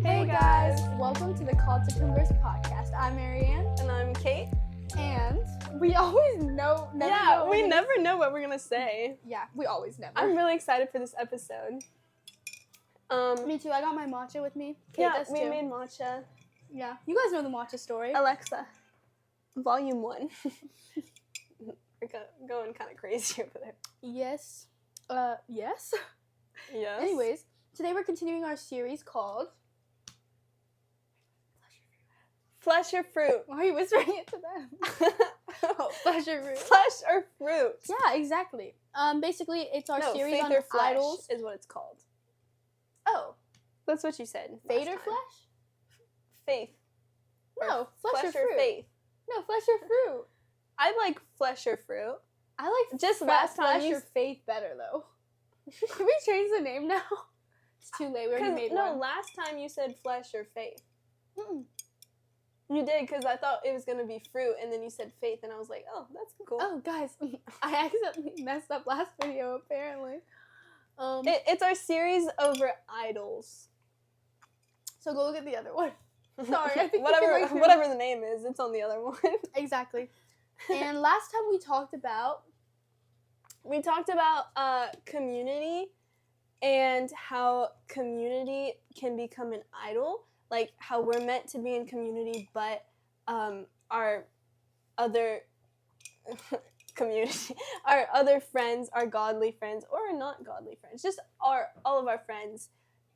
Hey guys, welcome to the Call to Converse podcast. I'm Marianne. And I'm Kate. And we always We never know what we're gonna say. Yeah, we always never. I'm really excited for this episode. Me too. I got my matcha with me. Kate does too. We made matcha. Yeah, you guys know the matcha story. Alexa, volume 1. We're going kind of crazy over there. Yes. Yes. Yes. Anyways, today we're continuing our series called Flesh or Fruit. Why are you whispering it to them? Flesh or fruit. Flesh or fruit. Yeah, exactly. Basically, it's our series faith on or flesh idols. is what it's called. Oh, That's what you said. fate last or time. flesh? Faith. No, flesh or Flesh or fruit. faith. No, flesh or fruit. I like flesh or fruit. I like Just last time flesh you or faith better though. Can we change the name now? It's too late. We already made one. Last time you said flesh or faith. Mm-mm. You did, because I thought it was going to be fruit, and then you said faith, and I was like, oh, that's cool. Oh, guys, I accidentally messed up last video, apparently. It's our series over idols. So go look at the other one. Sorry, I think whatever the name is, it's on the other one. Exactly. And last time we talked about community and how community can become an idol. Like how we're meant to be in community, but our other community, our other friends, our godly friends, or not godly friends, just all of our friends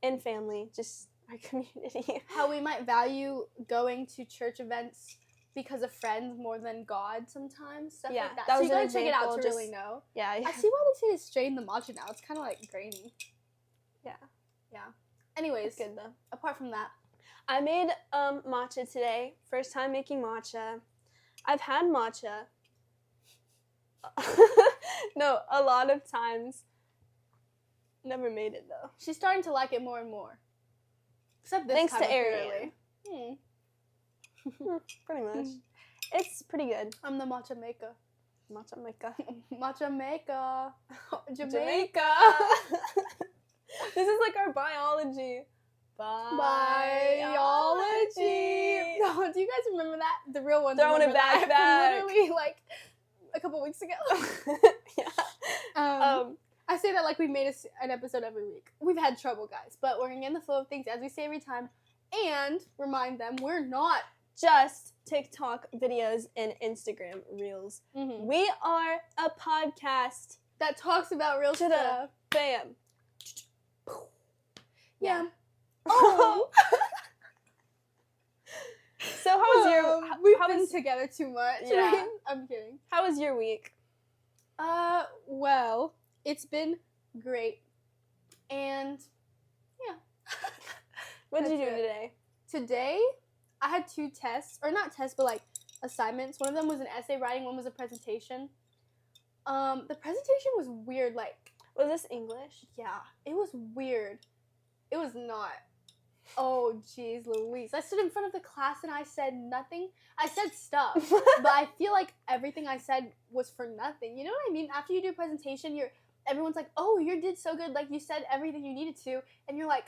and family, just our community. how we might value going to church events because of friends more than God sometimes. Stuff like that. That So was you an gotta check it out to example, really know. Yeah. I see why they say to strain the matcha now. It's kind of like grainy. Yeah. Yeah. Anyways, It's good though. apart from that, I made matcha today. First time making matcha. I've had matcha. No, a lot of times. Never made it though. she's starting to like it more and more. Except this Thanks time, to Arian. apparently. Pretty much. It's pretty good. I'm the matcha maker. Matcha maker. Matcha maker. Jamaica. Jamaica. This is like our biology. Biology. Oh, do you guys remember that? The real ones. Throwing it remember that back. from literally like a couple weeks ago. Yeah. I say that like we made an episode every week. We've had trouble, guys, but we're gonna get in the flow of things as we say every time, and remind them we're not Just TikTok videos and Instagram reels. mm-hmm. We are a podcast. that talks about real To the- stuff. Bam. Yeah. Oh. So how was your? We've how been was, together too much. Yeah. Right? I'm kidding. How was your week? Well, it's been great, and yeah. What did you do That's it. today? Today, I had 2 tests, or not tests, but like assignments. One of them was an essay writing, one was a presentation. The presentation was weird, like, Was this English? yeah, it was weird. It was not. Oh, jeez Louise. I stood in front of the class and I said nothing. I said stuff, but I feel like everything I said was for nothing. You know what I mean? After you do a presentation, everyone's like, oh, you did so good, like, you said everything you needed to, and you're like,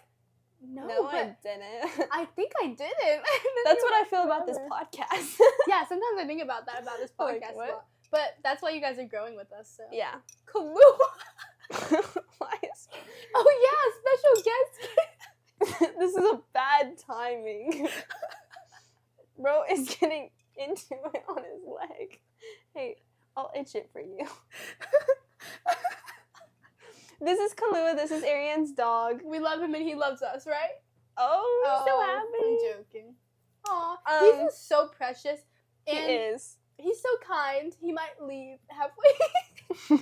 no, but I didn't. I think I didn't. And then That's you're what I like, feel about this whatever. podcast. Yeah, sometimes I think about this Like, podcast a what? lot. But that's why you guys are growing with us, so. Yeah. Kahlua! Why is Oh yeah, special guest. this is a bad timing. Bro is getting into it on his leg. Hey, I'll itch it for you. This is Kahlua. This is Arian's dog. We love him and he loves us, right? Oh, we're so happy. I'm joking. Aw, he's just so precious. He And is. he's so kind. He might leave halfway.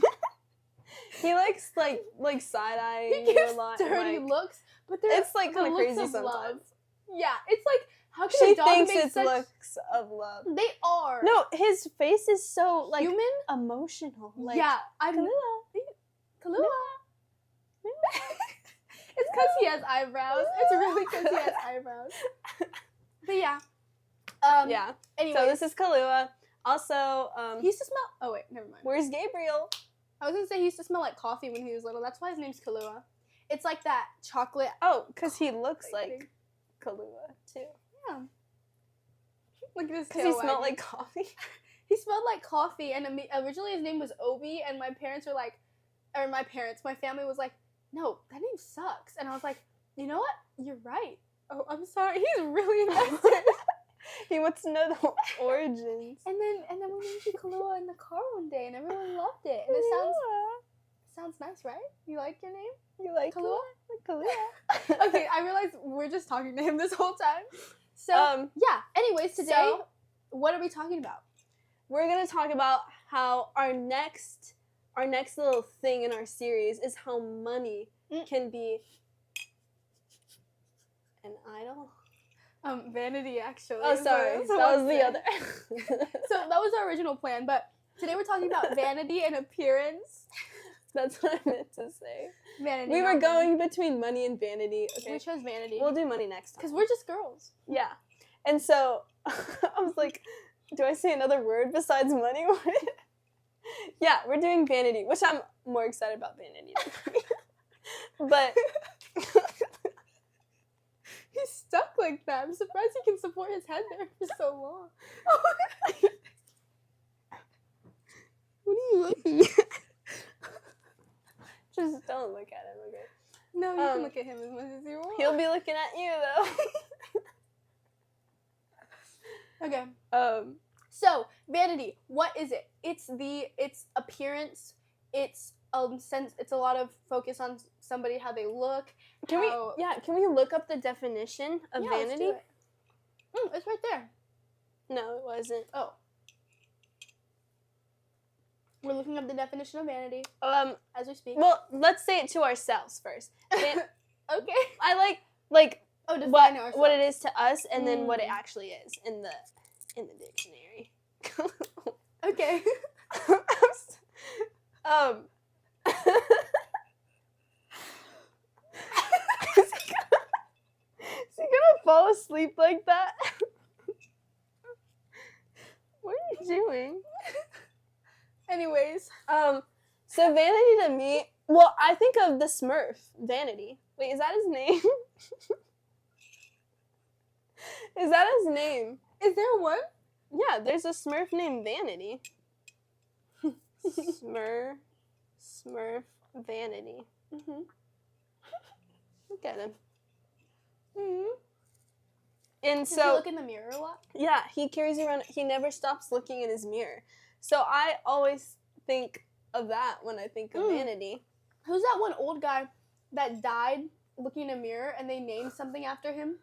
He likes like side eyeing He you a gives lot. dirty like, looks, but they're it's like the kind of looks crazy of sometimes. love. Yeah, it's like, how can She a dog thinks make it's such... looks of love. They are. No, his face is so like Human? emotional. Like, Yeah, I've... Kahlua. Kahlua. It's because he has eyebrows. It's really because he has eyebrows. But yeah. Yeah. Anyway, So this is Kahlua. Also, he used to smell... Oh, wait, never mind. where's Gabriel? I was going to say he used to smell like coffee when he was little. That's why his name's Kahlua. It's like that chocolate. Oh, because he looks like thing. Kahlua, too. Yeah. Look at this Because tail he smelled wagging. like coffee. He smelled like coffee, and originally his name was Obi, and my parents were like, or my family was like, no, that name sucks. And I was like, you know what? You're right. Oh, I'm sorry. He's really invested. He wants to know the origins. And then we named you Kahlua in the car one day, and everyone loved it. And it sounds nice, right? You like your name? You like Kahlua? Kahlua. Okay, I realized we're just talking to him this whole time. So, yeah. Anyways, today, what are we talking about? We're going to talk about how our next little thing in our series is how money can be an idol. Vanity, actually. Oh, sorry. That was the other. So that was our original plan, but today we're talking about vanity and appearance. That's what I meant to say. Vanity. We were going between money and vanity. Okay. We chose vanity. We'll do money next time. Because we're just girls. Yeah. And so I was like, do I say another word besides money? Yeah, we're doing vanity, which I'm more excited about vanity. But he's stuck like that. I'm surprised he can support his head there for so long. What are you looking at? Just don't look at him, okay? No, you can look at him as much as you want. He'll be looking at you, though. Okay. So, vanity, what is it? It's appearance. It's it's a lot of focus on somebody, how they look. Can we look up the definition of vanity? Let's do it. It's right there. No, it wasn't. Oh. We're looking up the definition of vanity. As we speak. Well, let's say it to ourselves first. Okay. I like what it is to us, and then what it actually is in the dictionary. Okay. Is he gonna fall asleep like that? What are you doing? Anyways, so vanity to me, well, I think of the Smurf, Vanity. Wait, is that his name? Is that his name? Is there one? Yeah, there's a Smurf named Vanity. Smurf Vanity. Look at him. And Does so he look in the mirror a lot? Yeah, he carries around. He never stops looking in his mirror. So I always think of that when I think of vanity. Who's that one old guy that died looking in a mirror and they named something after him?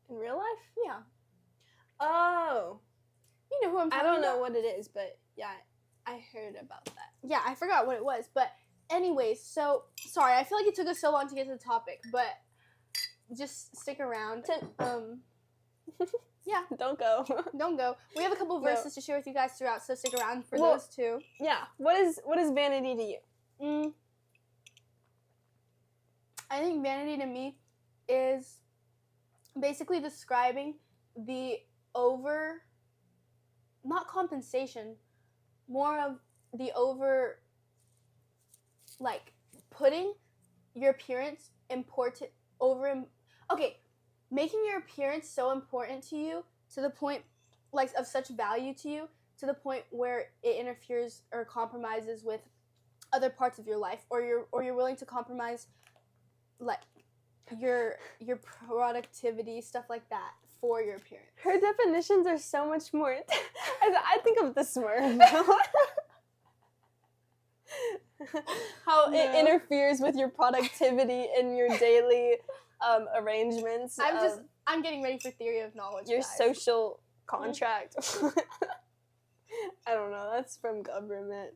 In real life? Yeah. Oh. You know who I'm talking about? I don't know what it is, but yeah, I heard about that. Yeah, I forgot what it was. But anyways, so, sorry, I feel like it took us so long to get to the topic, but just stick around. Yeah. Don't go. Don't go. We have a couple verses to share with you guys throughout, so stick around for those too. Yeah. What is vanity to you? I think vanity to me is basically describing the not compensation, more of the putting your appearance making your appearance so important to you to the point, of such value to you, to the point where it interferes or compromises with other parts of your life, or you're willing to compromise, your productivity, stuff like that, for your appearance. Her definitions are so much more. I think of the Smurf. How it interferes with your productivity and your daily arrangements. I'm getting ready for theory of knowledge. Your guys. social contract. I don't know. That's from government.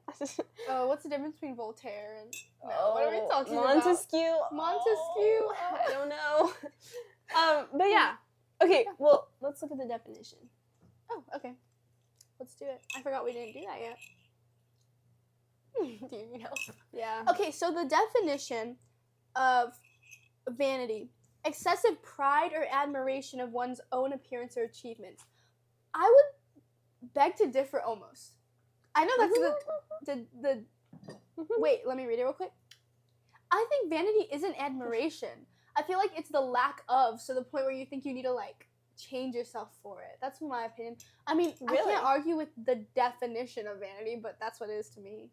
Oh, what's the difference between Voltaire and what are we talking Montesquieu? about? Montesquieu. I don't know. But yeah. Okay. Well, let's look at the definition. Oh, okay. Let's do it. I forgot we didn't do that yet. Do you need help? Yeah. Okay, so the definition of vanity: excessive pride or admiration of one's own appearance or achievements. I would beg to differ almost. I know that's the wait, let me read it real quick. I think vanity isn't admiration. I feel like it's the lack of, so the point where you think you need to like change yourself for it. That's my opinion. I mean, I Really? can't argue with the definition of vanity, but that's what it is to me.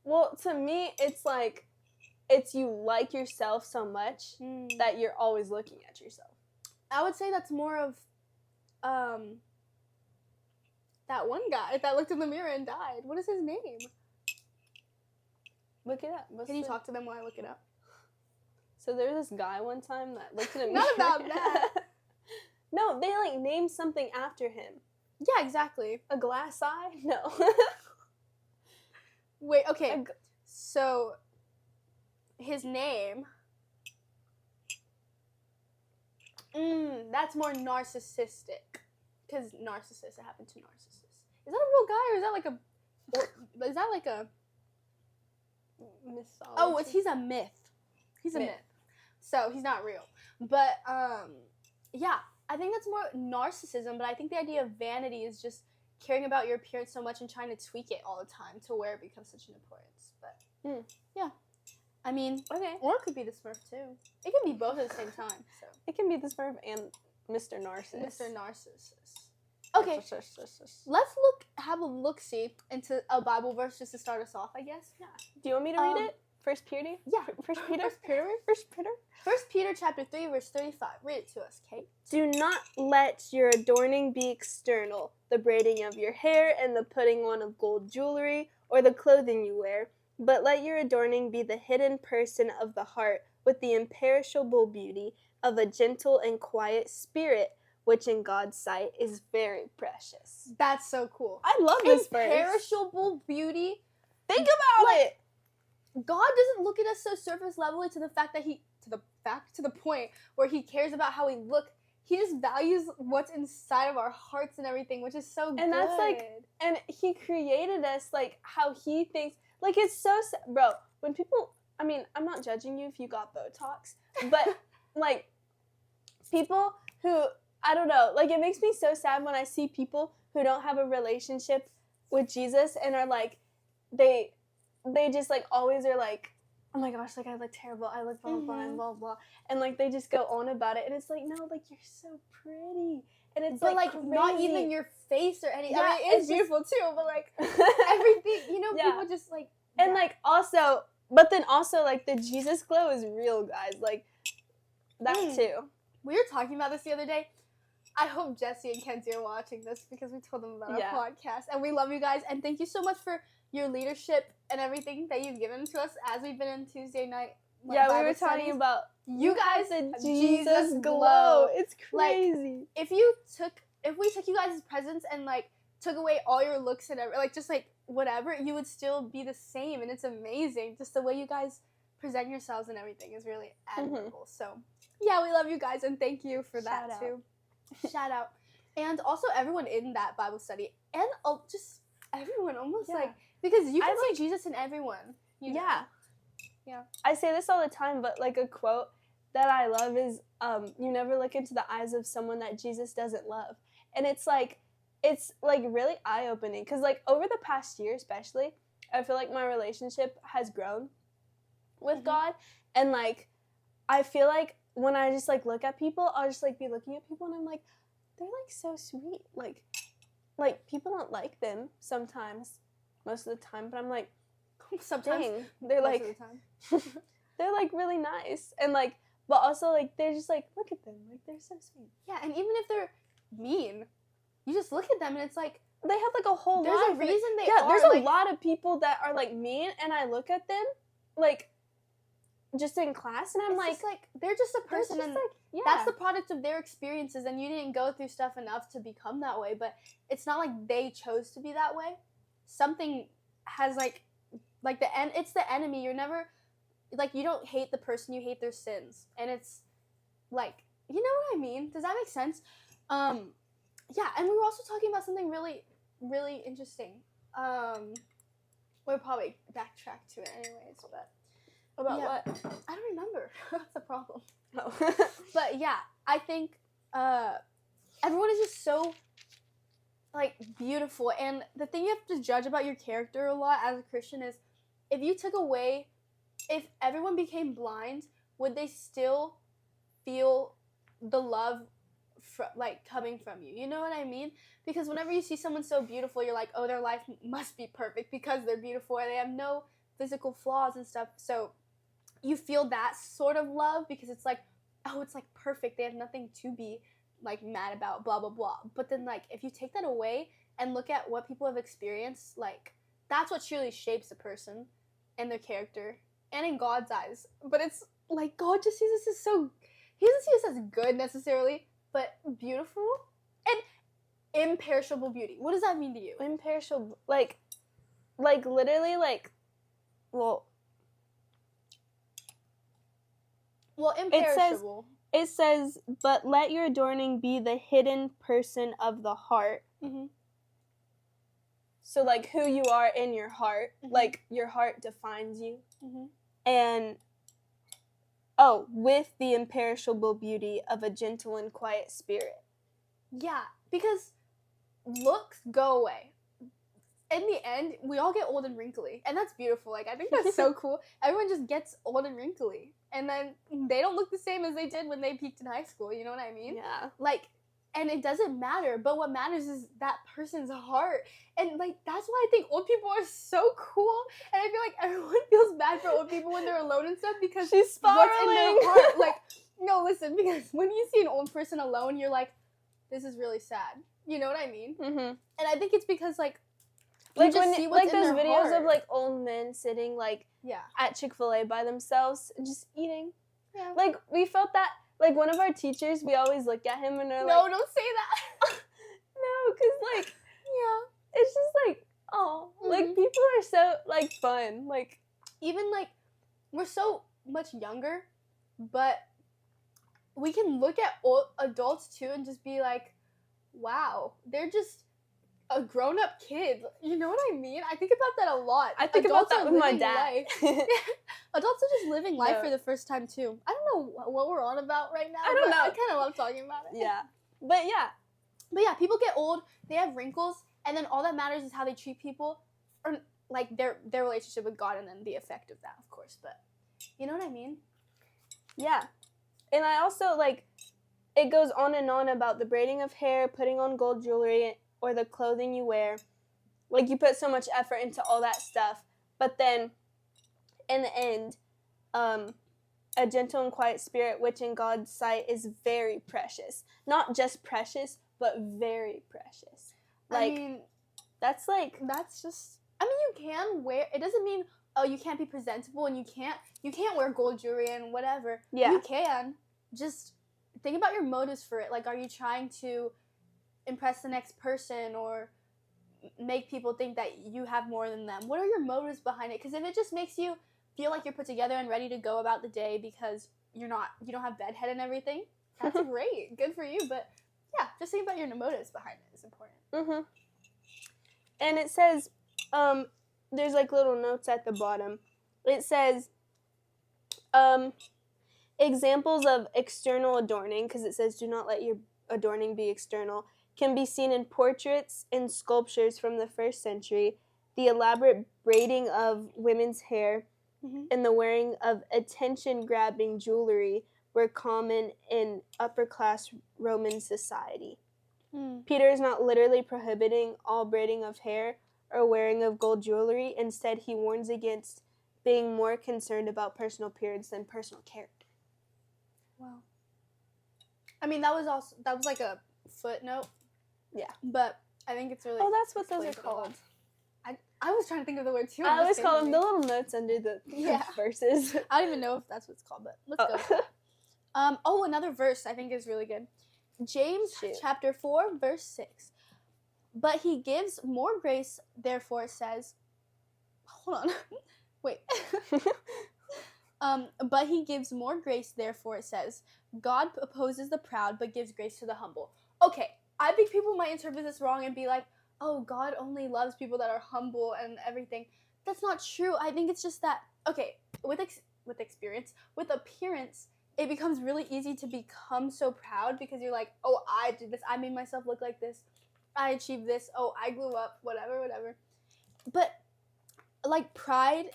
Well, to me, it's like, it's you like yourself so much that you're always looking at yourself. I would say that's more of that one guy that looked in the mirror and died. What is his name? Look it up. Can you talk to them while I look it up? So there was this guy one time that looked at him. Not about that. No, they like named something after him. Yeah, exactly. A glass eye? No. Wait, okay. So his name. That's more narcissistic. Because narcissist, it happened to narcissists. Is that a real guy or is that like a. Is that like a. Mythology? Oh, he's a myth. He's a myth. So he's not real. But, yeah. I think that's more narcissism, but I think the idea of vanity is just caring about your appearance so much and trying to tweak it all the time to where it becomes such an importance. But, yeah. I mean, okay. Or it could be the Smurf, too. It can be both at the same time, so. It can be the Smurf and Mr. Narcissus. Mr. Narcissus. Okay, let's have a look-see into a Bible verse just to start us off, I guess. Yeah. Do you want me to read it? First Peter? Yeah. First Peter? First Peter chapter 3, verse 35. Read it to us, Kate. Do not let your adorning be external, the braiding of your hair and the putting on of gold jewelry or the clothing you wear, but let your adorning be the hidden person of the heart with the imperishable beauty of a gentle and quiet spirit, which in God's sight is very precious. That's so cool. I love this verse. Imperishable beauty. Think about it. God doesn't look at us so surface levelly to the point where he cares about how we look. He just values what's inside of our hearts and everything, which is so good. And that's like, and he created us like how he thinks. Like it's so, bro, when people, I mean, I'm not judging you if you got Botox, but like people who, I don't know, like it makes me so sad when I see people who don't have a relationship with Jesus and are like, they just like always are like, oh my gosh, like I look terrible, I look blah, blah, blah, blah, blah. And like they just go on about it and it's like, no, like you're so pretty. And it's but like not even your face or anything. Yeah, I mean, it's beautiful too, but like everything, you know, people just like. And like also, but then also like the Jesus glow is real, guys. Like that too. We were talking about this the other day. I hope Jesse and Kenzie are watching this because we told them about our podcast. And we love you guys. And thank you so much for your leadership and everything that you've given to us as we've been in Tuesday night. Bible we were talking about you guys the Jesus glow. It's Like, crazy. if we took you guys' presents and like took away all your looks and like just like whatever, you would still be the same. And it's amazing. Just the way you guys present yourselves and everything is really admirable. So yeah, we love you guys and thank you for that too. Shout out. And also everyone in that Bible study and just everyone almost like, because you can see Jesus in everyone. You know? Yeah. I say this all the time, but like a quote that I love is, you never look into the eyes of someone that Jesus doesn't love. And it's like really eye-opening because like over the past year especially, I feel like my relationship has grown with God. And like, I feel like when I just like look at people, I'll just like be looking at people and I'm like, they're like so sweet. Like people don't like them sometimes, most of the time, but I'm like, sometimes they're like, of the time. They're like really nice. And like, but also like, they're just like, look at them. Like they're so sweet. Yeah. And even if they're mean, you just look at them and it's like, they have like a whole there's lot. There's a reason they are. There's a lot of people that are like mean and I look at them like just in class and I'm like, they're just a person and that's the product of their experiences and you didn't go through stuff enough to become that way, but it's not like they chose to be that way. Something has it's the enemy. You're never like, you don't hate the person, you hate their sins. And it's like, you know what I mean? Does that make sense? Yeah, and we were also talking about something really, really interesting. We'll probably backtrack to it anyways, but about what? I don't remember. That's the problem. Oh. But yeah, I think everyone is just so like beautiful, and the thing you have to judge about your character a lot as a Christian is if you took away if everyone became blind, would they still feel the love like coming from you? You know what I mean? Because whenever you see someone so beautiful, you're like, oh, their life must be perfect because they're beautiful and they have no physical flaws and stuff. So you feel that sort of love because it's like, oh, it's like perfect. They have nothing to be like mad about, blah blah blah. But then like if you take that away and look at what people have experienced, like that's what truly shapes a person and their character and in God's eyes. But it's like God just sees us as so, he doesn't see us as good necessarily, but beautiful and imperishable beauty. What does that mean to you? Imperishable, like literally, like, well, imperishable. It says, but let your adorning be the hidden person of the heart. Mm-hmm. So, like, who you are in your heart. Mm-hmm. Like, your heart defines you. Mm-hmm. And, with the imperishable beauty of a gentle and quiet spirit. Yeah, because looks go away. In the end, we all get old and wrinkly, and that's beautiful. Like, I think that's so cool. Everyone just gets old and wrinkly, and then they don't look the same as they did when they peaked in high school. You know what I mean? Yeah. Like, and it doesn't matter, but what matters is that person's heart. And, like, that's why I think old people are so cool, and I feel like everyone feels bad for old people when they're alone and stuff, because She's spiraling. what's in their heart. Like, no, listen, because when you see an old person alone, you're like, this is really sad. You know what I mean? Mm-hmm. And I think it's because, like when see what's like in those their videos heart. of like old men sitting like at Chick-fil-A by themselves just eating. Yeah. Like we felt that, like one of our teachers, we always look at him and they're no, like, don't say that. no, because like it's just like, oh, like people are so like fun, like even like we're so much younger, but we can look at old adults too and just be like, wow, they're just a grown-up kid. You know what I mean? I think about that a lot. I think adults about that with my dad. Adults are just living life for the first time too. I don't know what we're on about right now. I don't know. I kind of love talking about it. Yeah. But yeah, people get old, they have wrinkles, and then all that matters is how they treat people, or like their relationship with God, and then the effect of that, of course. But you know what I mean? Yeah. And I also, like, it goes on and on about the braiding of hair, putting on gold jewelry, or the clothing you wear. Like, you put so much effort into all that stuff. But then, in the end, a gentle and quiet spirit, which in God's sight is very precious. Not just precious, but very precious. Like, I mean, that's just, I mean, you can wear, it doesn't mean, oh, you can't be presentable and you can't wear gold jewelry and whatever. Yeah. You can. Just think about your motives for it. Like, are you trying to impress the next person or make people think that you have more than them? What are your motives behind it? Because if it just makes you feel like you're put together and ready to go about the day because you don't have bedhead and everything, that's great. Good for you. But yeah, just think about your motives behind it is important. Mm-hmm. And it says, there's like little notes at the bottom. It says, examples of external adorning, because it says do not let your adorning be external, can be seen in portraits and sculptures from the 1st century. The elaborate braiding of women's hair and the wearing of attention-grabbing jewelry were common in upper-class Roman society. Peter is not literally prohibiting all braiding of hair or wearing of gold jewelry. Instead, he warns against being more concerned about personal appearance than personal character. Wow. I mean, that was like a footnote. Yeah. But I think it's really... Oh, that's what those are called. I was trying to think of the word too. I always call them the little notes under the verses. I don't even know if that's what it's called, but let's go with that. Another verse I think is really good. James chapter 4, verse 6. But he gives more grace, therefore it says... Hold on. Wait. But he gives more grace, therefore it says, God opposes the proud, but gives grace to the humble. Okay, I think people might interpret this wrong and be like, oh, God only loves people that are humble and everything. That's not true. I think it's just that, okay, with experience, with appearance, it becomes really easy to become so proud because you're like, oh, I did this. I made myself look like this. I achieved this. Oh, I grew up, whatever. But, like, pride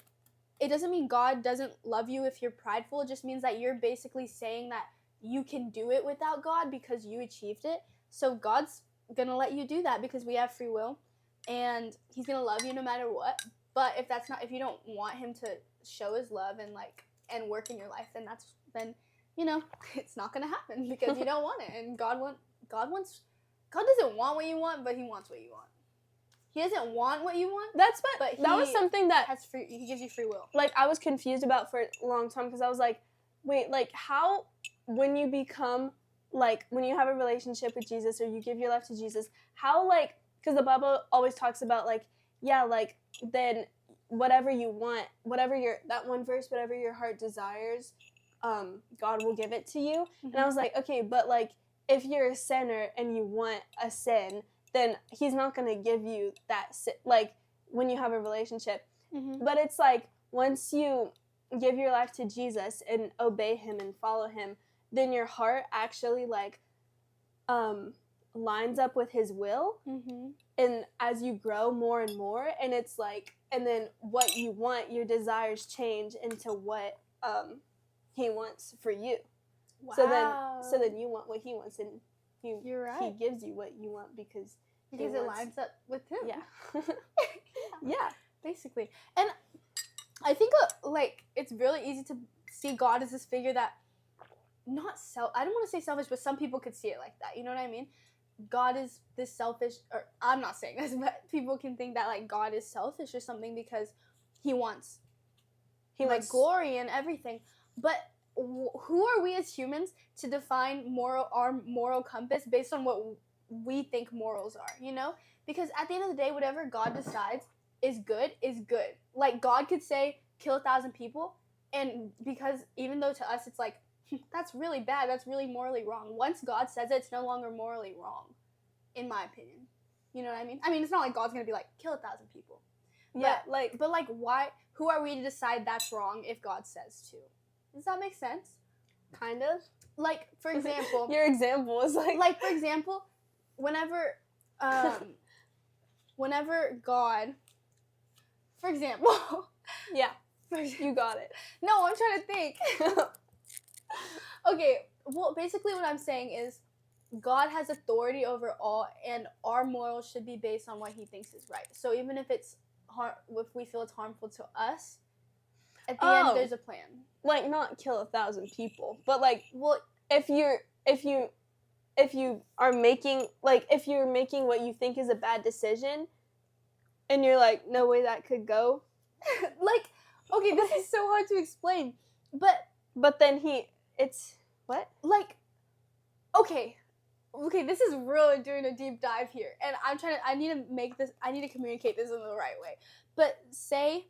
it doesn't mean God doesn't love you if you're prideful. It just means that you're basically saying that you can do it without God because you achieved it. So God's gonna let you do that because we have free will, and He's gonna love you no matter what. But if you don't want Him to show His love and work in your life, then it's not gonna happen because you don't want it. And God doesn't want what you want, but He wants what you want. He doesn't want what you want. That was He something that He gives you free will. Like, I was confused about for a long time because I was like, wait, like, how, when you become, like, when you have a relationship with Jesus or you give your life to Jesus, how, like, because the Bible always talks about, like, yeah, like, then whatever you want, that one verse, whatever your heart desires, God will give it to you. Mm-hmm. And I was like, okay, but, like, if you're a sinner and you want a sin, then He's not going to give you that sin, like, when you have a relationship. Mm-hmm. But it's like, once you give your life to Jesus and obey Him and follow Him, then your heart actually, like, lines up with His will. Mm-hmm. And as you grow more and more, and it's like, and then what you want, your desires change into what He wants for you. Wow. So then you want what He wants, and You're right. He gives you what you want because it lines up with Him. Yeah. Yeah. Basically. And I think like it's really easy to see God as this figure that I don't want to say selfish, but some people could see it like that. You know what I mean? God is this selfish, or I'm not saying this, but people can think that like God is selfish or something because He wants glory and everything. But who are we as humans to define our moral compass based on what we think morals are, you know? Because at the end of the day, whatever God decides is good. Like, God could say, kill 1,000 people, and because even though to us it's like, that's really bad, that's really morally wrong. Once God says it, it's no longer morally wrong, in my opinion. You know what I mean? I mean, it's not like God's gonna be like, kill 1,000 people. Yeah, but why? Who are we to decide that's wrong if God says to? Does that make sense? Kind of. Like, for example... Your example is like... Like, for example, whenever God... For example... Yeah, you got it. No, I'm trying to think. Okay, well, basically what I'm saying is God has authority over all, and our morals should be based on what He thinks is right. So even if if we feel it's harmful to us, at the end there's a plan. Like, not kill 1,000 people, but like, well, if you are making, like, if you're making what you think is a bad decision, and you're like, no way that could go. Like, okay, this is so hard to explain, but then it's what? Like, okay, this is really doing a deep dive here, and I need to communicate this in the right way. But say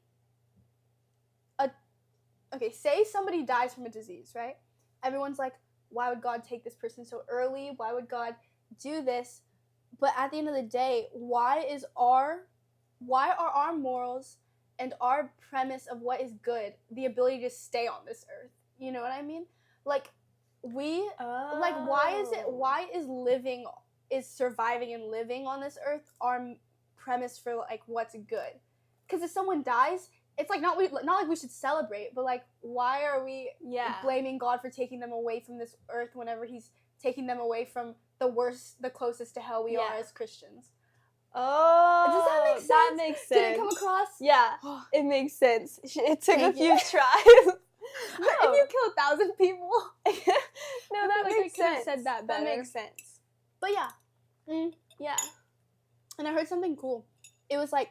somebody dies from a disease, right? Everyone's like, why would God take this person so early? Why would God do this? But at the end of the day, why are our morals and our premise of what is good the ability to stay on this earth? You know what I mean? Like, why is surviving and living on this earth our premise for, like, what's good? Because if someone dies, it's like not like we should celebrate, but like, why are we blaming God for taking them away from this earth whenever He's taking them away from the closest to hell we are as Christians? Oh, does that make sense? That makes sense. Did it come across? Yeah, it makes sense. It took a few tries. No. If you kill 1,000 people, no, that makes sense. Said that better. That makes sense. But yeah, yeah. And I heard something cool. It was like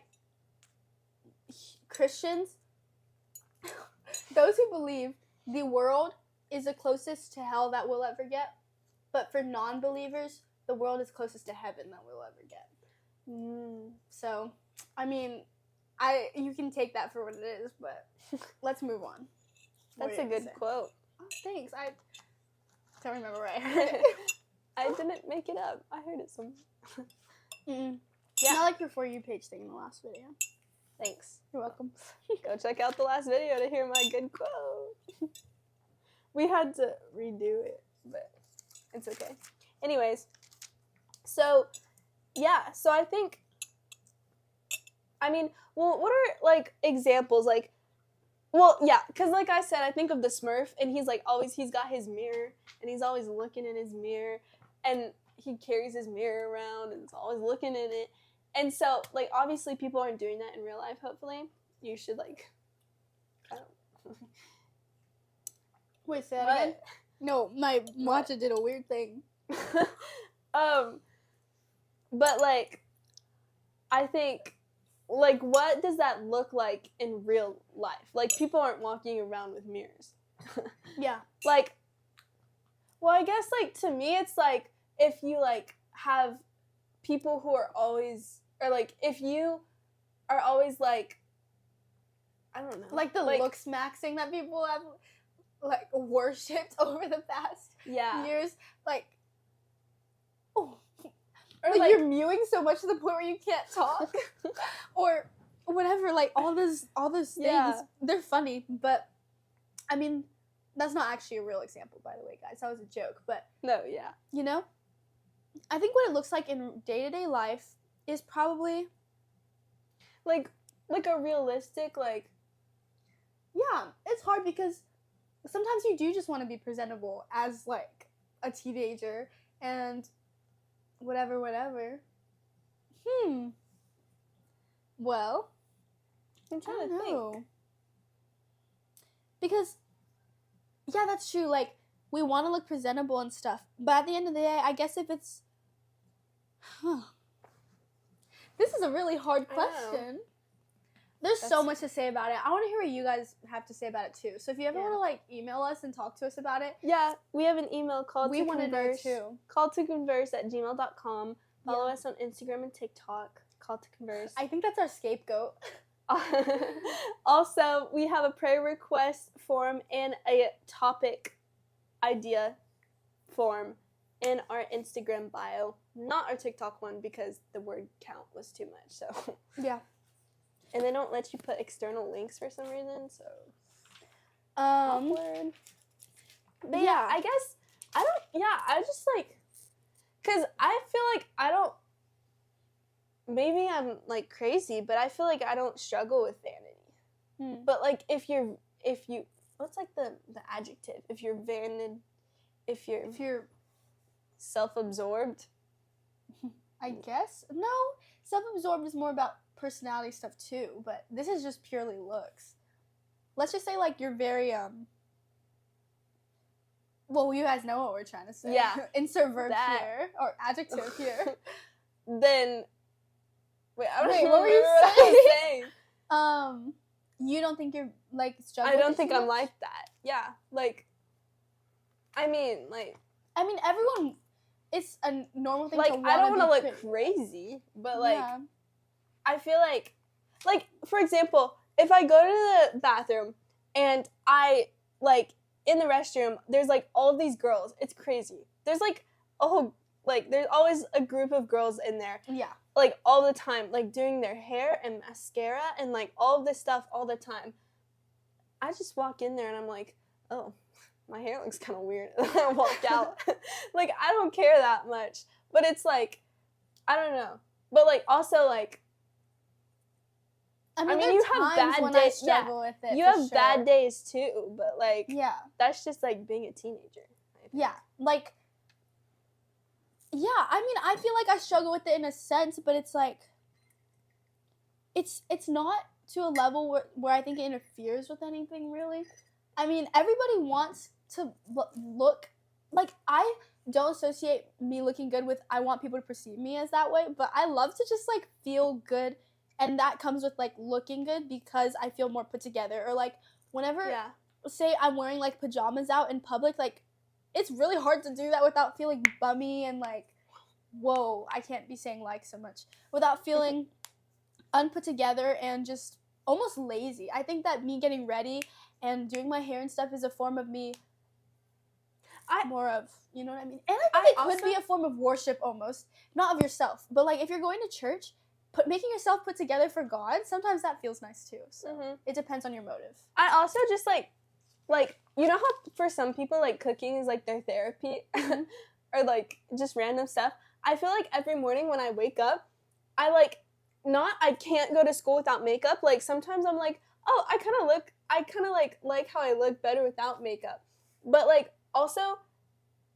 Christians, those who believe the world is the closest to hell that we'll ever get, but for non-believers, the world is closest to heaven that we'll ever get. So, I mean, you can take that for what it is, but let's move on. That's a good quote. Oh, thanks. I don't remember where I heard it. I didn't make it up. I heard it somewhere. Yeah. Not like your For You page thing in the last video. Thanks. You're welcome. Go check out the last video to hear my good quote. We had to redo it, but it's okay. Anyways, so I think, I mean, well, what are, like, examples? Like, Well, yeah, because like I said, I think of the Smurf, and he's got his mirror, and he's always looking in his mirror, and he carries his mirror around, and is always looking in it. And so, like, obviously people aren't doing that in real life, hopefully. You should, like, I don't. Wait, say that again? No, my matcha did a weird thing. But, like, I think, like, what does that look like in real life? Like, people aren't walking around with mirrors. Yeah. Like, well, I guess, like, to me, it's, like, if you, like, have people who are always, or, like, if you are always, like, I don't know. Like the looks maxing that people have, like, worshipped over the past years. Like, oh. Or like, you're mewing so much to the point where you can't talk. Or whatever, like, all those things, they're funny. But, I mean, that's not actually a real example, by the way, guys. That was a joke. But, no, yeah. You know? I think what it looks like in day-to-day life is probably... Like a realistic, like... Yeah, it's hard because sometimes you do just want to be presentable as, like, a teenager and whatever. Well, I'm trying to think. Because, yeah, that's true. Like, we want to look presentable and stuff. But at the end of the day, I guess if it's... This is a really hard question. There's so much to say about it. I want to hear what you guys have to say about it, too. So if you ever want to, like, email us and talk to us about it. Yeah, we have an email called We want to know, too. calltoconverse@gmail.com. Follow us on Instagram and TikTok. Call to Converse. I think that's our scapegoat. Also, we have a prayer request form and a topic idea form in our Instagram bio. Not our TikTok one because the word count was too much. So yeah. And they don't let you put external links for some reason, so awkward. But yeah, I guess I just like, cause I feel like I don't. Maybe I'm like crazy, but I feel like I don't struggle with vanity. But like if you what's like the adjective? If you're if you're self-absorbed. I guess no. Self-absorbed is more about personality stuff too, but this is just purely looks. Let's just say like you're very well, you guys know what we're trying to say. Yeah. Insert verb here or adjective here. Then wait, I don't what remember were you what I was saying. You don't think you're like struggling? I don't think I'm like that. Yeah, like I mean, everyone. It's a normal thing. Like to I don't want to look pretty. crazy, but like I feel like for example, if I go to the bathroom and I like in the restroom, there's like all of these girls. It's crazy. There's like there's always a group of girls in there. Yeah. Like all the time, like doing their hair and mascara and like all of this stuff all the time. I just walk in there and I'm like, oh, my hair looks kind of weird. And I walk out. Like, I don't care that much. But it's like, I don't know. But like, also like, I mean you have bad days. With it, you have bad days too. But like, that's just like being a teenager. Yeah. Like, yeah, I mean, I feel like I struggle with it in a sense, but it's like, it's not to a level where I think it interferes with anything, really. I mean, everybody wants to look, like, I don't associate me looking good with, I want people to perceive me as that way, but I love to just, like, feel good, and that comes with, like, looking good because I feel more put together, or, like, whenever, say, I'm wearing, like, pajamas out in public, like, it's really hard to do that without feeling bummy and, like, whoa, I can't be saying like so much, without feeling unput together and just almost lazy. I think that me getting ready and doing my hair and stuff is a form of me, more of, you know what I mean? And I think it could be a form of worship almost, not of yourself, but like if you're going to church, making yourself put together for God, sometimes that feels nice too. So it depends on your motive. I also just like, you know how for some people like cooking is like their therapy or like just random stuff? I feel like every morning when I wake up, I can't go to school without makeup. Like sometimes I'm like, oh, I kind of look I kind of like how I look better without makeup. But like also,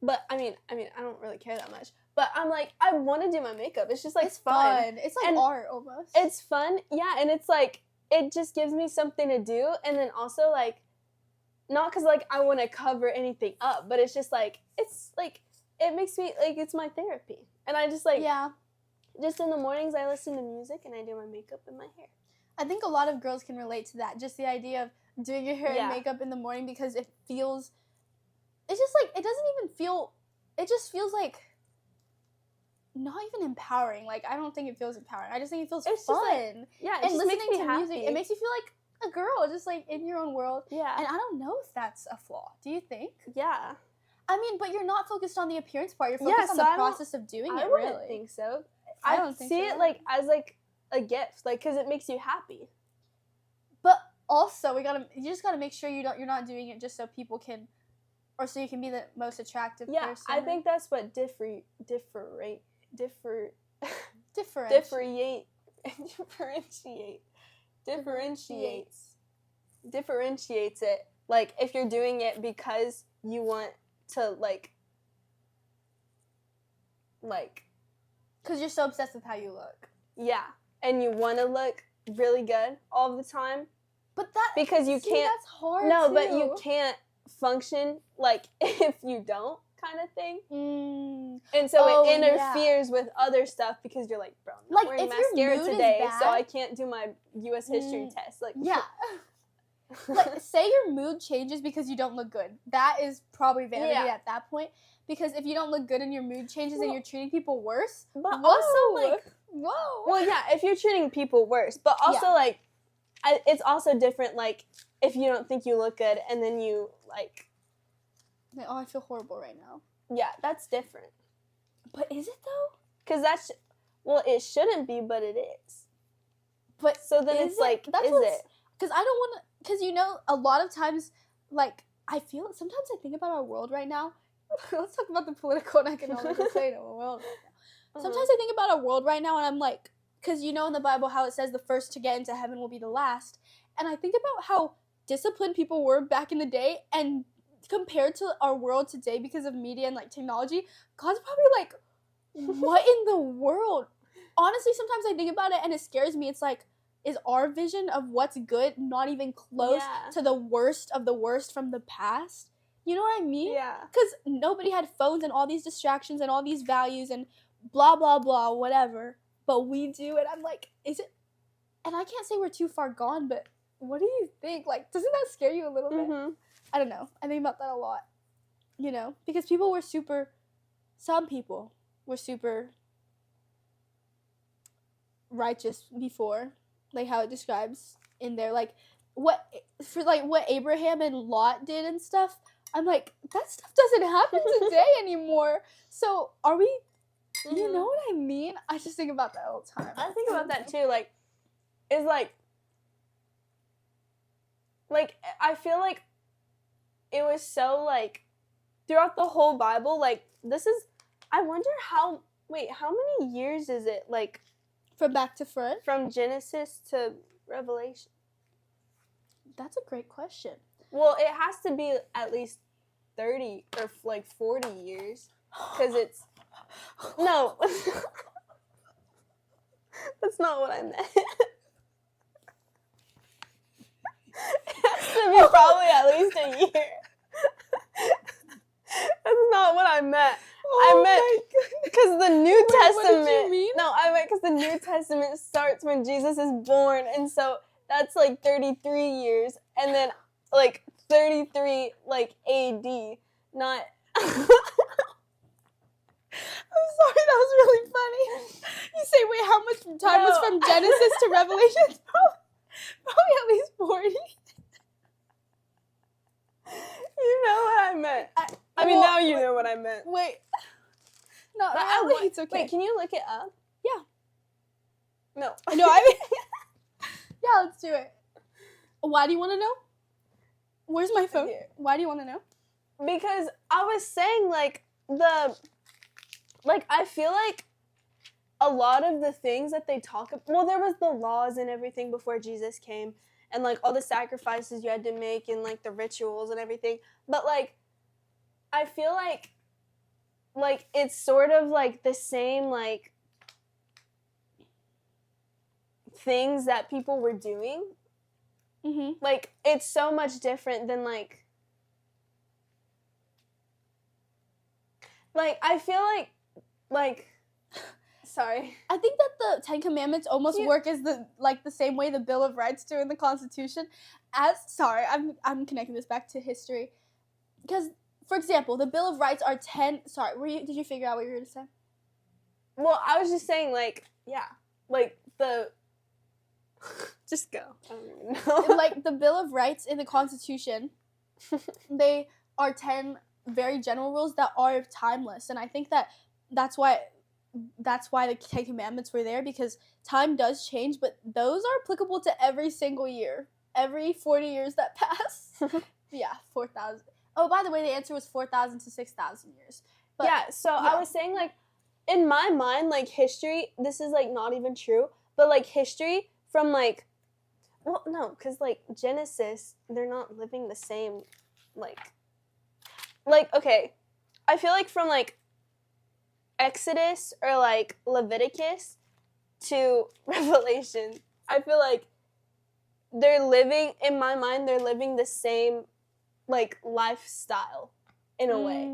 but I mean I don't really care that much. But I'm like, I want to do my makeup. It's just like It's fun. It's like and art almost. It's fun, yeah, and it's like it just gives me something to do, and then also like not because like I want to cover anything up, but it's just like it's like it makes me like it's my therapy, and I just like just in the mornings I listen to music and I do my makeup and my hair. I think a lot of girls can relate to that. Just the idea of doing your hair and makeup in the morning because it feels. It's just like it doesn't even feel. It just feels like. Not even empowering. Like I don't think it feels empowering. I just think it feels fun. Just like, yeah, it and just listening makes me to happy. music, it makes you feel like a girl, just like in your own world. Yeah. And I don't know if that's a flaw. Do you think? Yeah. I mean, but you're not focused on the appearance part. You're focused on the process of doing it. I wouldn't think so. I don't see it like as like a gift, like because it makes you happy. But also, you just gotta make sure you're not doing it just so people can, or so you can be the most attractive person. Yeah, I think that's what differentiates it. Like if you're doing it because you want to like because you're so obsessed with how you look. Yeah, and you want to look really good all the time. But that because you can't. That's hard. No, too. But you can't function like if you don't, kind of thing. And so it interferes with other stuff because you're like, bro, I'm not wearing mascara today, so I can't do my U.S. history test. Like, yeah. Like, say your mood changes because you don't look good. That is probably vanity at that point. Because if you don't look good and your mood changes and you're treating people worse, but also like, well, yeah, if you're treating people worse, but also like, it's also different. Like, if you don't think you look good and then you like, oh, I feel horrible right now. Yeah, that's different. But is it though? Because it shouldn't be, but it is. But so then it's like, is it? Because I don't want to. Because a lot of times, like I feel sometimes I think about our world right now. Let's talk about the political and economical state of our world right now. Sometimes I think about our world right now, and I'm like, because in the Bible how it says the first to get into heaven will be the last, and I think about how disciplined people were back in the day, and compared to our world today because of media and like technology, God's probably like, what in the world? Honestly, sometimes I think about it and it scares me. It's like, is our vision of what's good not even close to the worst of the worst from the past? You know what I mean? Yeah. Because nobody had phones and all these distractions and all these values and blah, blah, blah, whatever. But we do, and I'm like, is it? And I can't say we're too far gone, but what do you think? Like, doesn't that scare you a little bit? I don't know. I think about that a lot. Because some people were super righteous before, like how it describes in there, like what Abraham and Lot did and stuff. I'm like, that stuff doesn't happen today anymore. So are we? You know what I mean? I just think about that all the time. I think about that too. Like, it's like I feel like it was so like throughout the whole Bible. Like this is. I wonder how many years is it like from back to front? From Genesis to Revelation? That's a great question. Well, it has to be at least 30 or like 40 years because it's no. That's not what I meant. It has to be probably at least a year. That's not what I meant. I meant because the New Testament. What did you mean? No, I meant because the New Testament starts when Jesus is born, and so that's like 33 years, and then like 33 like AD, not. I'm sorry, that was really funny. You say, wait, how much time was from Genesis to Revelation? Probably at least 40. You know what I meant. I mean, now you know what I meant. Wait. No, it's okay. Wait, can you look it up? Yeah. No. No, I mean... Yeah, let's do it. Why do you want to know? Where's my phone? Here. Why do you want to know? Because I was saying, I feel like a lot of the things that they talk about... Well, there was the laws and everything before Jesus came. and like all the sacrifices you had to make and like the rituals and everything. But like I feel like it's sort of like the same like things that people were doing. Mm-hmm. Like it's so much different than like I feel like sorry. I think that the Ten Commandments almost Yeah. work as the same way the Bill of Rights do in the Constitution. I'm connecting this back to history, because for example, the Bill of Rights are 10. Sorry, did you figure out what you were gonna say? Well, I was just saying like yeah, like the just go. I don't even know. Like the Bill of Rights in the Constitution, they are 10 very general rules that are timeless, and I think that that's why the Ten Commandments were there, because time does change, but those are applicable to every single year, every 40 years that pass. Yeah, 4,000. Oh, by the way, the answer was 4,000 to 6,000 years. But, yeah, so I was saying like in my mind like history, this is like not even true, but like history from like, well, no, because like Genesis, they're not living the same like okay, I feel like from like Exodus or like Leviticus to Revelation, I feel like they're living, in my mind, they're living the same like lifestyle in a way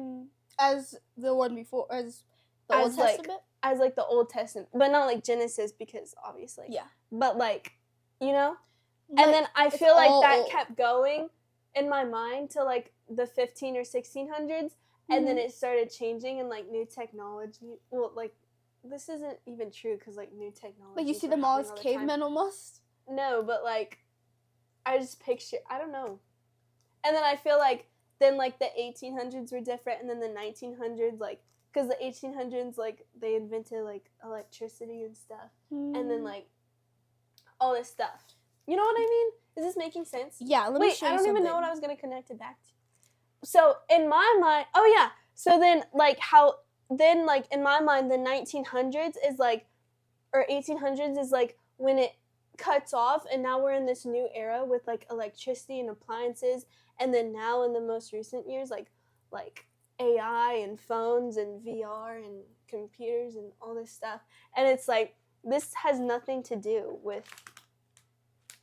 as the one before, as the Old Testament, as like the Old Testament, but not like Genesis, because obviously, yeah, but like, you know, like, and then I feel like that old. kept going in my mind to like the 15 or 1600s. And then it started changing, and like new technology. Well, like this isn't even true, because like new technology. Like you see them all as cavemen almost. No, but like I just picture. I don't know. And then I feel like then like the 1800s were different, and then the 1900s, like because the 1800s like they invented like electricity and stuff, and then like all this stuff. You know what I mean? Is this making sense? Yeah. Let me show you I don't something. even know what I was gonna connect it back to. So in my mind, oh yeah, so then like how, then like in my mind the 1900s is like, or 1800s is like when it cuts off, and now we're in this new era with like electricity and appliances, and then now in the most recent years like AI and phones and VR and computers and all this stuff, and it's like this has nothing to do with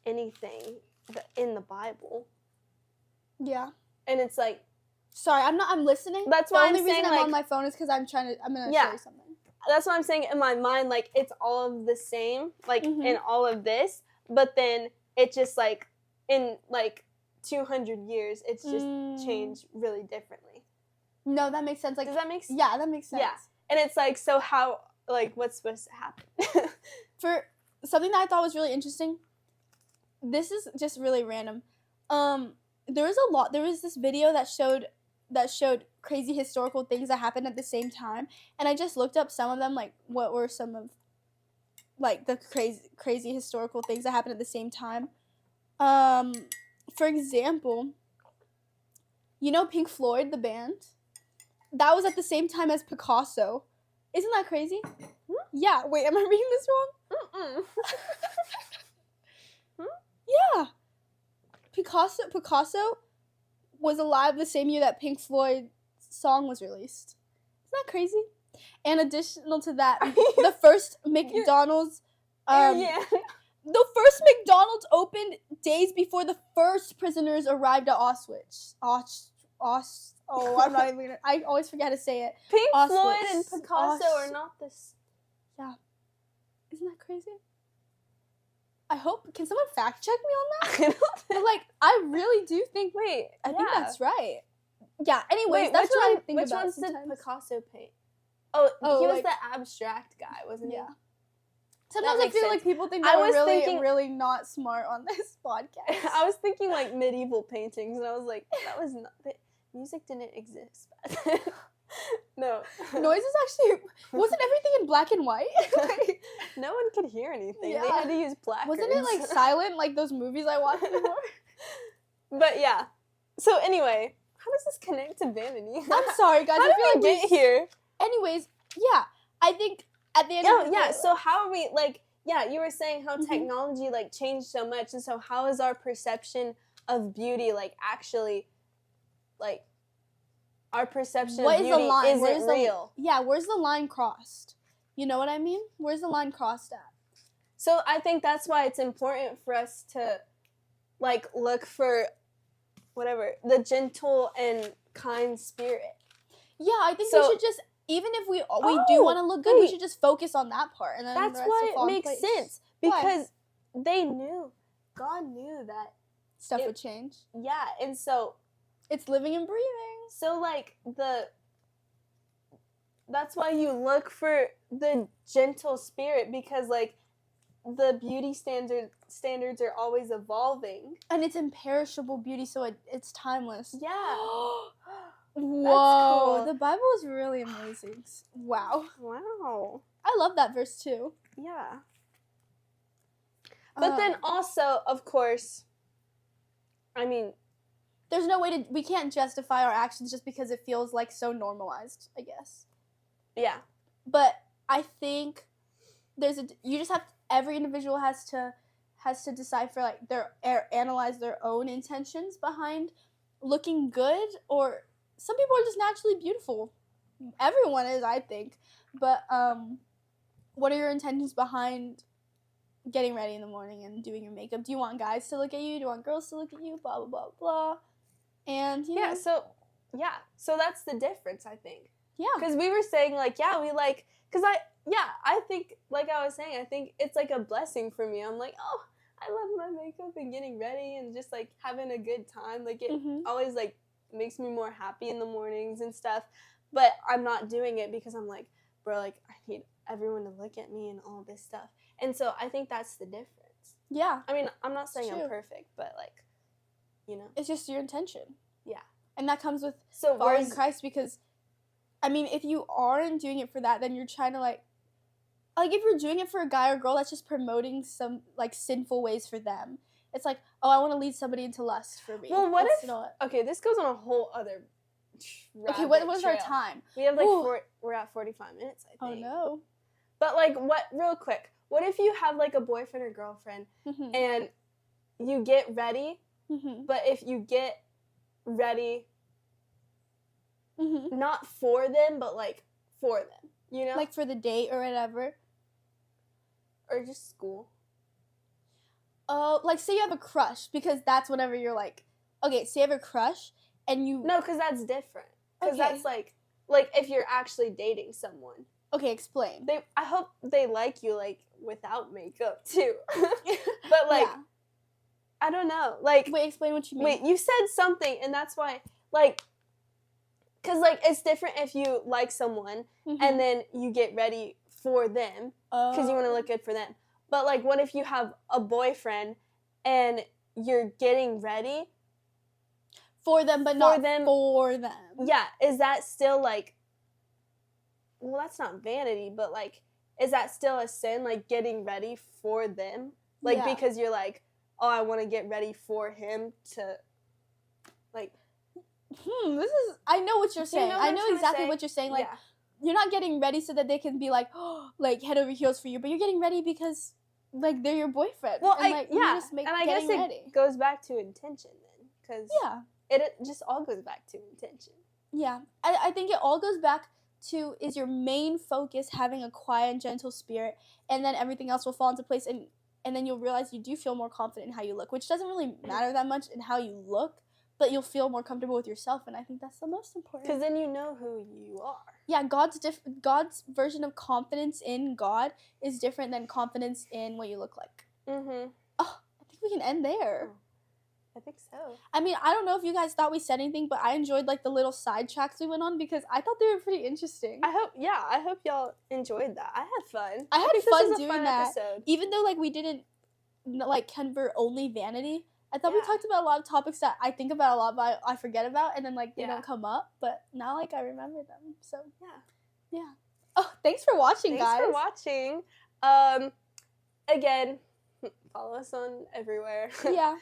anything in the Bible. Yeah. And it's like, sorry, I'm listening. That's why the only I'm reason saying, I'm like, on my phone is because I'm gonna show you something. That's what I'm saying in my mind, like it's all of the same, like in all of this, but then it just like in like 200 years, it's just changed really differently. No, that makes sense. Like, does that make sense? Yeah, that makes sense. Yeah, and it's like, so how, like, what's supposed to happen? For something that I thought was really interesting, this is just really random. There was this video that showed crazy historical things that happened at the same time, and I just looked up some of them, like what were some of like the crazy historical things that happened at the same time. For example, you know Pink Floyd, the band? That was at the same time as Picasso. Isn't that crazy? Yeah. Wait, am I reading this wrong? Yeah. Picasso was alive the same year that Pink Floyd's song was released. Isn't that crazy? And additional to that, the first McDonald's the first McDonald's opened days before the first prisoners arrived at Auschwitz. I'm not even gonna, I always forget to say it. Pink Auschwitz. Floyd and Picasso are not this. Yeah. Isn't that crazy? I hope, can someone fact check me on that? But like, I really do think, I think that's right. Yeah, anyways, that's what I think about ones sometimes. did Picasso paint? Oh, he was the abstract guy, wasn't he? Yeah. Sometimes I feel like people think that we're really not smart on this podcast. I was thinking like medieval paintings, and I was like, that was not, music didn't exist back then. No. Noise is actually, wasn't everything in black and white? Like, no one could hear anything. Yeah. They had to use placards. Wasn't it like silent, like those movies I watched before? But yeah. So anyway, how does this connect to vanity? I'm sorry, guys. How did we get here? Anyways, yeah. I think at the end of the day, so how are we, like, yeah, you were saying how technology like changed so much, and so how is our perception of beauty like actually like our perception What of is the beauty line? isn't real. Where's the line crossed? You know what I mean? Where's the line crossed at? So I think that's why it's important for us to like look for whatever the gentle and kind spirit. Yeah, I think So- we should just, even if we do want to look good, we wait. should just focus on that part, and then That's the rest why will it fall in makes place. sense Why? because they knew, God knew that, Stuff would change. yeah, and so It's living and breathing. so like that's why you look for the gentle spirit, because like the beauty standards are always evolving, And it's imperishable beauty, so it's timeless. yeah. Whoa, cool. the Bible is really amazing. Wow. Wow. I love that verse too. Yeah. But then also, of course, I mean, there's no way we can't justify our actions just because it feels like so normalized, I guess. yeah. But I think you just have, every individual has to decide for like analyze their own intentions behind looking good, or some people are just naturally beautiful. Everyone is, I think. But what are your intentions behind getting ready in the morning and doing your makeup? Do you want guys to look at you? Do you want girls to look at you? Blah, blah, blah, blah. And, you know. So that's the difference, I think. Yeah. Because we were saying, like, yeah, we like, because I think, like I was saying, I think it's like a blessing for me. I'm like, oh, I love my makeup and getting ready and just like having a good time. Like, it always like makes me more happy in the mornings and stuff. But I'm not doing it because I'm like, bro, like, I need everyone to look at me and all this stuff. And so I think that's the difference. Yeah. I mean, I'm not saying True. I'm perfect, but like, you know. It's just your intention. Yeah. And that comes with So following Christ, because, I mean, if you aren't doing it for that, then you're trying to like if you're doing it for a guy or girl, that's just promoting some like sinful ways for them. It's like, oh, I want to lead somebody into lust for me. Well, what That's if? not... Okay, this goes on a whole other. Okay, what was our time? We have like we're at 45 minutes, I Oh think. no. But like, real quick, what if you have like a boyfriend or girlfriend and you get ready, but if you get ready, not for them, but like for them, you know? Like for the date or whatever. Or just school. Oh, like say you have a crush, because that's whenever you're like, okay, say you have a crush and you... No, because that's different. Because Okay. that's like if you're actually dating someone. Okay, explain. I hope they like you like without makeup too. But like, yeah. I don't know. Like, Wait, explain what you mean. wait, you said something, and that's why like, because like it's different if you like someone and then you get ready for them because you want to look good for them. But like, what if you have a boyfriend and you're getting ready for them, but not for them? Yeah, is that still like? Well, that's not vanity, but like, is that still a sin? Like getting ready for them, like because you're like, oh, I want to get ready for him to, like. This is. I know what you're saying. I know exactly what you're saying. Like, you're not getting ready so that they can be like, oh, like head over heels for you, but you're getting ready because, like, they're your boyfriend. Well, and, like, and I guess ready. it goes back to intention then, because it just all goes back to intention. Yeah, I think it all goes back to, is your main focus having a quiet and gentle spirit, and then everything else will fall into place, and then you'll realize you do feel more confident in how you look, which doesn't really matter that much in how you look, but you'll feel more comfortable with yourself, and I think that's the most important. Because then you know who you are. Yeah, God's version of confidence in God is different than confidence in what you look like. Oh, I think we can end there. I think so. I mean, I don't know if you guys thought we said anything, but I enjoyed like the little side tracks we went on because I thought they were pretty interesting. I hope y'all enjoyed that. I had fun. I had fun doing that. Episode. Even though like we didn't like convert only vanity, I thought we talked about a lot of topics that I think about a lot, but I forget about, and then like they don't come up. But now like I remember them. So yeah. Oh, thanks for watching, guys. Thanks for watching. Again, follow us on everywhere. Yeah.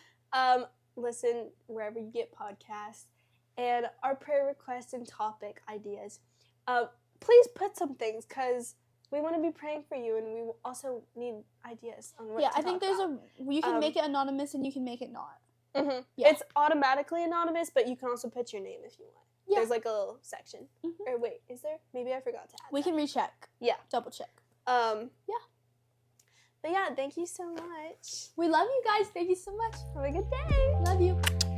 Listen wherever you get podcasts, and our prayer requests and topic ideas. Please put some things, because we want to be praying for you, and we also need ideas on what Yeah, to I think talk there's about. you can make it anonymous and you can make it not. Mm-hmm. Yeah. It's automatically anonymous, but you can also put your name if you want. Yeah. There's like a little section. Mhm. Or wait, is there? Maybe I forgot to add We that. can recheck. Yeah. Double check. Yeah. But yeah, thank you so much. We love you guys. Thank you so much. Have a good day. Love you.